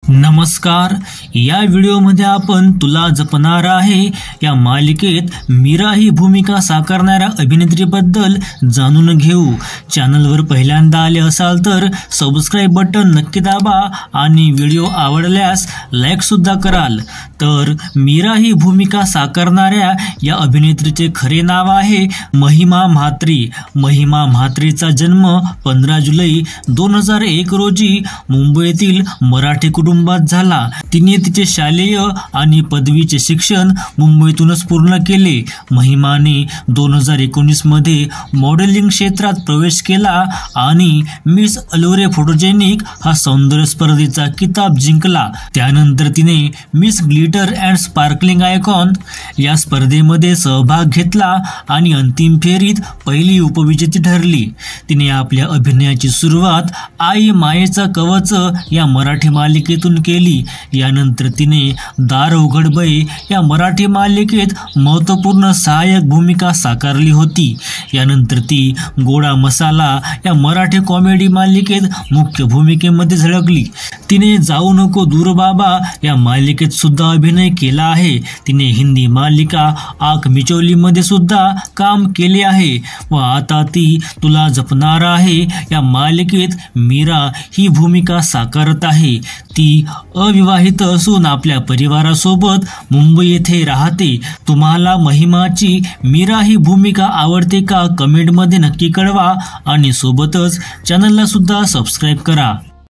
नमस्कार। या व्हिडिओमध्ये आपण तुला जपणार आहे या मालिकेत मीरा ही भूमिका साकारणाऱ्या अभिनेत्रीबद्दल जाणून घेऊ। चॅनलवर पहिल्यांदा आले असाल तर सबस्क्राइब बटन नक्की दाबा आणि व्हिडिओ आवडल्यास लाईक सुद्धा कराल। तर मीरा ही भूमिका साकारणाऱ्या या अभिनेत्रीचे खरे नाव आहे महिमा म्हात्रे। महिमा म्हात्रेचा जन्म 15 जुलै 2001 रोजी मुंबईतील मराठी कुटुंबात झाला। तिने तिचे शालेय आणि पदवीचे शिक्षण मुंबईतूनच पूर्ण केले। महिमाने 2019 मध्ये मॉडेलिंग क्षेत्रात प्रवेश केला आणि मिस अलोरे फोटोजेनिक हा सौंदर्य स्पर्धेचा किताब जिंकला। त्यानंतर तिने miss glitter and sparkling icon या स्पर्धेमध्ये सहभाग घेतला आणि अंतिम फेरीत पहिली उपविजेती ठरली। तिने आपल्या अभिनयाची सुरुवात आई मायेचा कवच या मराठी मालिकेतून केली। यानंतर तिने दार उघड बये या मराठी मालिकेत महत्त्वपूर्ण सहाय्यक भूमिका साकारली होती। यानंतर ती गोडा मसाला या मराठी कॉमेडी मालिकेत मुख्य भूमिकेमध्ये झळकली। तिने जाऊ नको दूर बाबा या मालिकेत सुद्धा अभिनय केला आहे। तिने हिंदी मालिका आंख मिचौली मध्ये सुद्धा काम केले आहे व आता ती तुला जपणार आहे या मालिकेत मीरा ही भूमिका साकारत आहे। ती अविवाहित असून आपल्या परिवारासोबत मुंबई येथे राहते। तुम्हाला महिमाची मीरा ही भूमिका आवडते का? कमेंटमध्ये नक्की कळवा आणि सोबतच चॅनलला सुद्धा सबस्क्राइब करा।